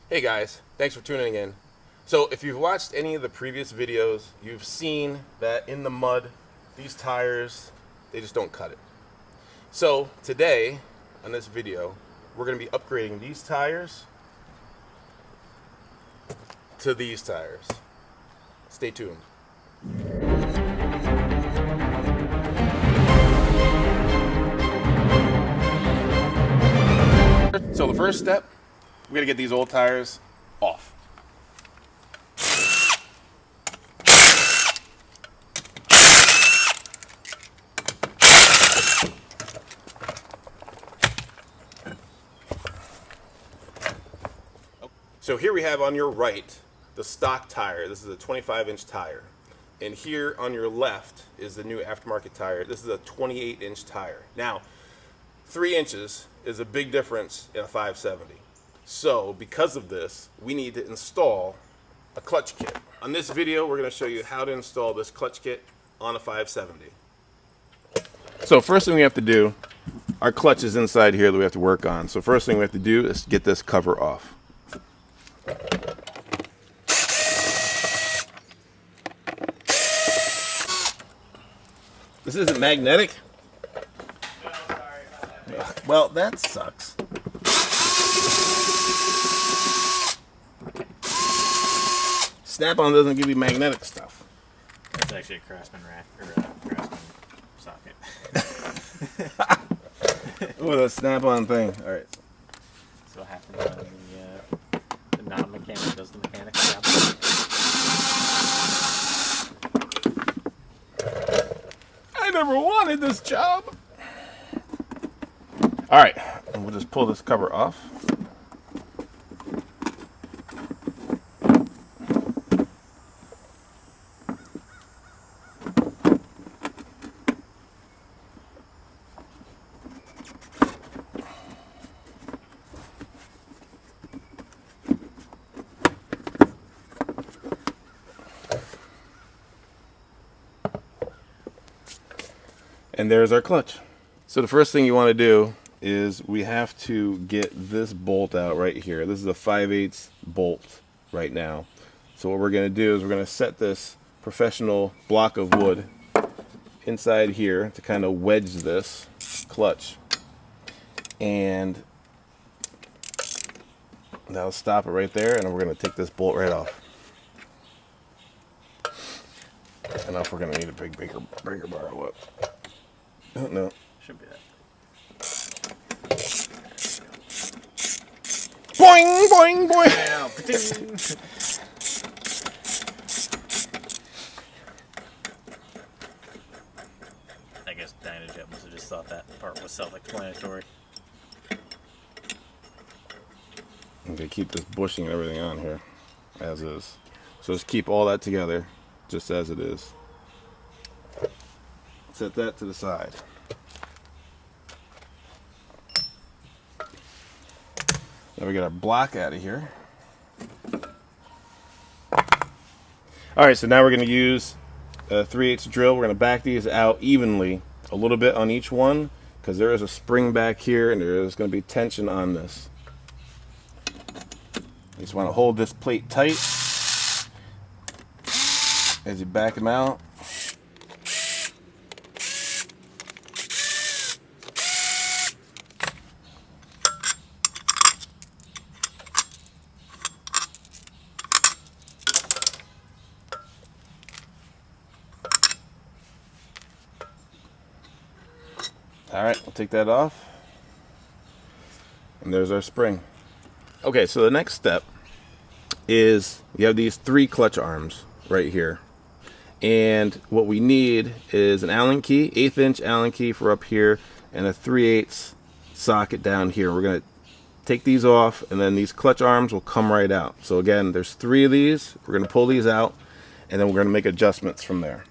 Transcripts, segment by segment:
Hey guys, thanks for tuning in. So if you've watched any of the previous videos, you've seen that in the mud, these tires, they just don't cut it. So today, on this video, we're going to be upgrading these tires to these tires. Stay tuned. So the first step, we got to get these old tires off. So here we have on your right the stock tire. This is a 25-inch tire. And here on your left is the new aftermarket tire. This is a 28-inch tire. Now, 3 inches is a big difference in a 570. So because of this, we need to install a clutch kit. On this video, we're going to show you how to install this clutch kit on a 570. So first thing we have to do, our clutch is inside here that we have to work on. So first thing we have to do is get this cover off. This isn't magnetic? No, sorry about that. Well, that sucks. Snap-on doesn't give you magnetic stuff. That's actually a Craftsman rack or a Craftsman socket. With a snap-on thing. All right. So what happens when the non-mechanic does the mechanic job? I never wanted this job. All right, and we'll just pull this cover off. And there's our clutch. So the first thing you want to do is we have to get this bolt out right here. This is a 5/8 bolt right now. So what we're going to do is we're going to set this professional block of wood inside here to kind of wedge this clutch. And that'll stop it right there, and then we're going to take this bolt right off. I don't know if we're going to need a big breaker bar or what. No. Should be that. Boing, boing, boing. Now, I guess Dynajet must have just thought that part was self-explanatory. I'm going to keep this bushing and everything on here as is. So just keep all that together just as it is. Set that to the side. Now we got our block out of here. Alright, so now we're going to use a 3/8 drill. We're going to back these out evenly, a little bit on each one, because there is a spring back here and there is going to be tension on this. You just want to hold this plate tight as you back them out. Alright, we'll take that off. And there's our spring. Okay, so the next step is you have these 3 clutch arms right here. And what we need is an Allen key, 1/8 inch Allen key for up here, and a 3/8 socket down here. We're going to take these off, and then these clutch arms will come right out. So again, there's 3 of these. We're going to pull these out, and then we're going to make adjustments from there.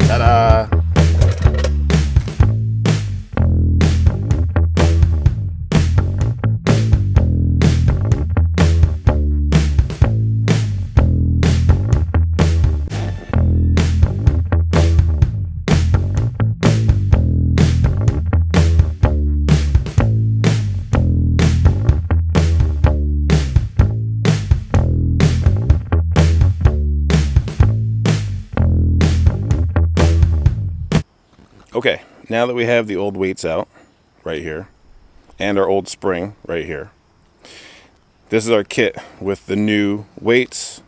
Ta-da! Okay, now that we have the old weights out right here and our old spring right here, this is our kit with the new weights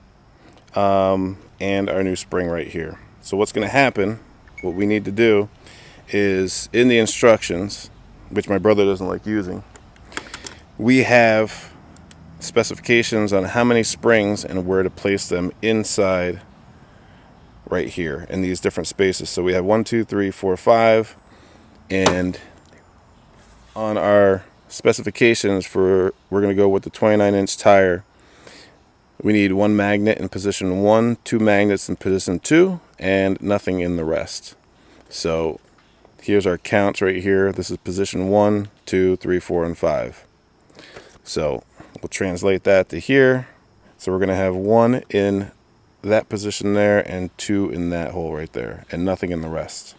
and our new spring right here. So what's going to happen, what we need to do is in the instructions, which my brother doesn't like using, we have specifications on how many springs and where to place them inside right here in these different spaces. So we have 1, 2, 3, 4, 5, and on our specifications for, we're going to go with the 29-inch tire. We need 1 magnet in position 1, 2 magnets in position 2, and nothing in the rest. So here's our counts right here. This is position 1, 2, 3, 4, and 5. So we'll translate that to here. So we're going to have 1 in that position there and 2 in that hole right there, and nothing in the rest.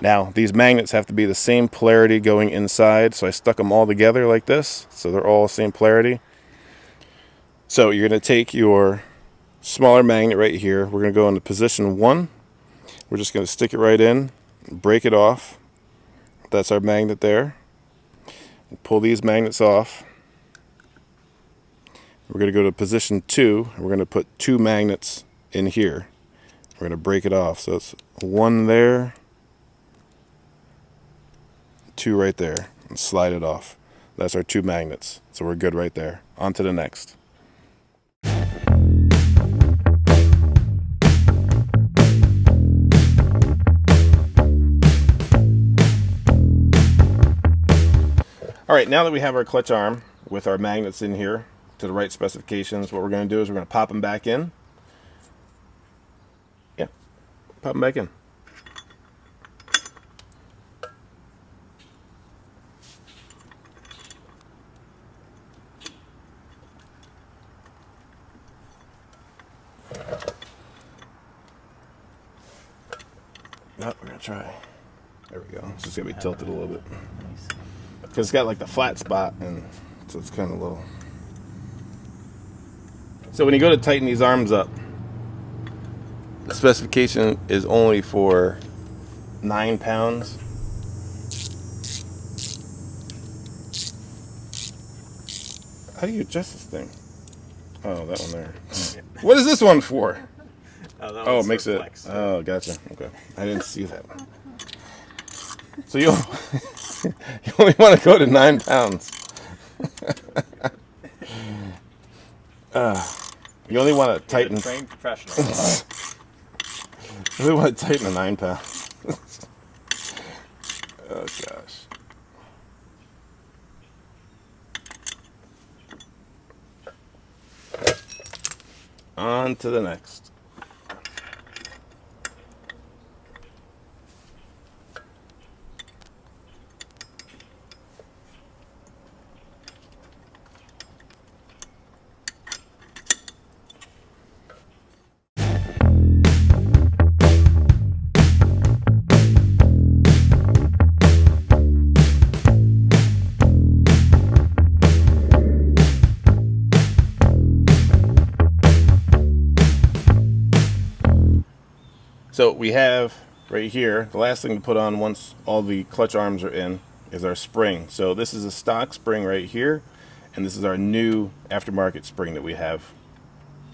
Now these magnets have to be the same polarity going inside, so I stuck them all together like this, so they're all the same polarity. So you're going to take your smaller magnet right here. We're going to go into position 1. We're just going to stick it right in, break it off. That's our magnet there. Pull these magnets off. We're going to go to position 2. And we're going to put 2 magnets in here. We're going to break it off. So it's 1 there, 2 right there, and slide it off. That's our 2 magnets. So we're good right there. On to the next. All right, now that we have our clutch arm with our magnets in here to the right specifications, what we're going to do is we're going to pop them back in. Yeah, pop them back in. No, we're going to try. There we go. It's just going to be tilted a little bit. Because it's got like the flat spot, and so it's kind of low. So when you go to tighten these arms up, the specification is only for 9 pounds. How do you adjust this thing? Oh, that one there. What is this one for? Oh, it makes it. Flex. Oh, gotcha. Okay, I didn't see that. So you only want to go to 9 pounds. You only want to tighten. You're a trained professional. You only want to tighten a 9 pounds. Oh gosh. On to the next. So we have right here, the last thing to put on once all the clutch arms are in is our spring. So this is a stock spring right here, and this is our new aftermarket spring that we have.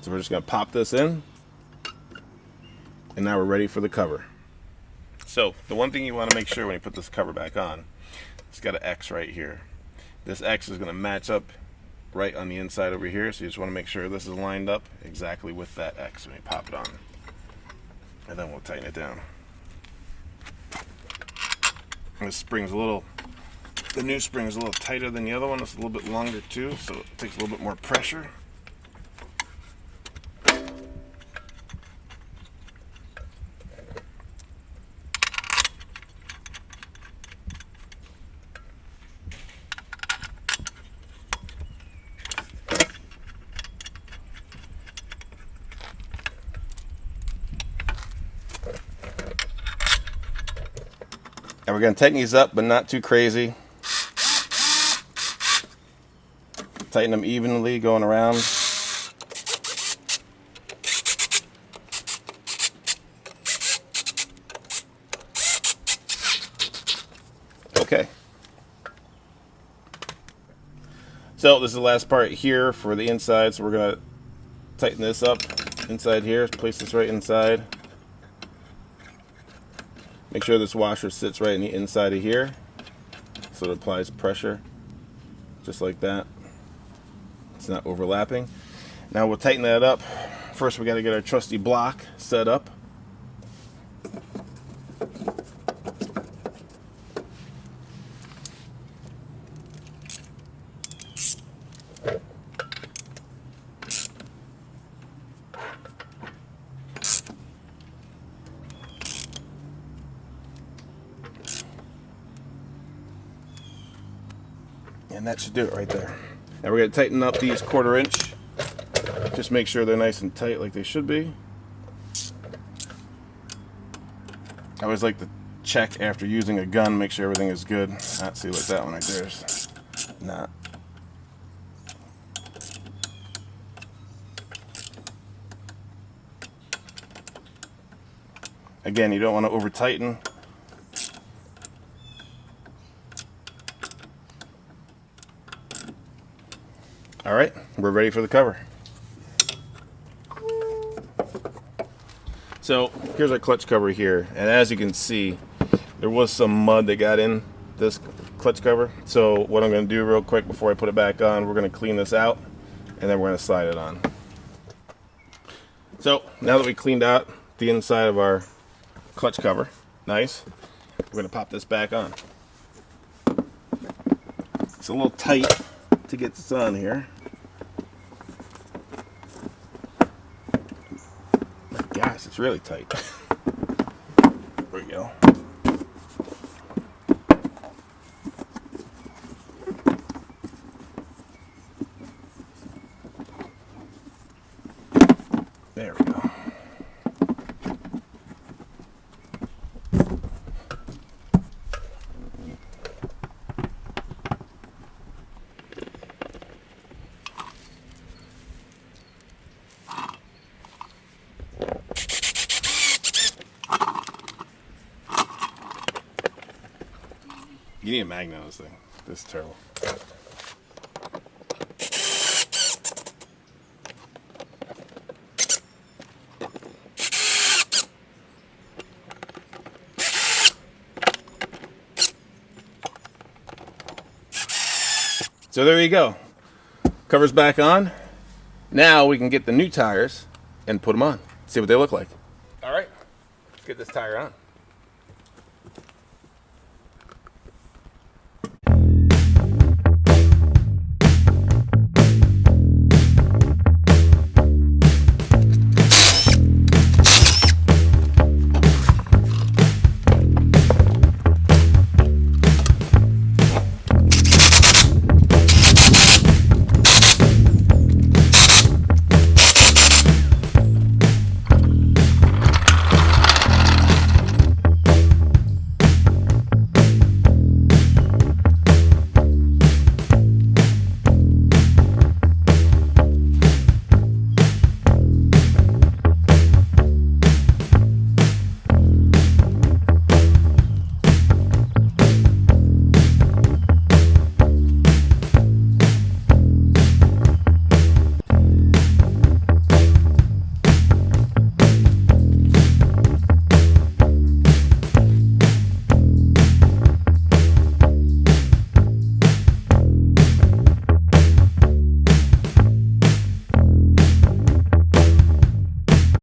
So we're just going to pop this in, and now we're ready for the cover. So the one thing you want to make sure when you put this cover back on, it's got an X right here. This X is going to match up right on the inside over here, so you just want to make sure this is lined up exactly with that X when you pop it on. And then we'll tighten it down. And this spring's a little, the new spring is a little tighter than the other one. It's a little bit longer too, so it takes a little bit more pressure. And we're going to tighten these up, but not too crazy. Tighten them evenly going around. So this is the last part here for the inside, so we're gonna tighten this up inside here. Place this right inside. Make sure this washer sits right in the inside of here, so it applies pressure, just like that. It's not overlapping. Now we'll tighten that up. First we got to get our trusty block set up. And that should do it right there. Now we're going to tighten up these 1/4 inch. Just make sure they're nice and tight like they should be. I always like to check after using a gun, make sure everything is good. Not see like that one right there is not. Again, you don't want to over tighten. All right, we're ready for the cover. So here's our clutch cover here, and as you can see, there was some mud that got in this clutch cover. So what I'm going to do real quick before I put it back on, we're going to clean this out, and then we're going to slide it on. So now that we cleaned out the inside of our clutch cover, nice, we're going to pop this back on. It's a little tight to get this on here. Gosh, it's really tight. There we go. There we go. You need a magnet on this thing. This is terrible. So there you go. Cover's back on. Now we can get the new tires and put them on. See what they look like. All right, let's get this tire on.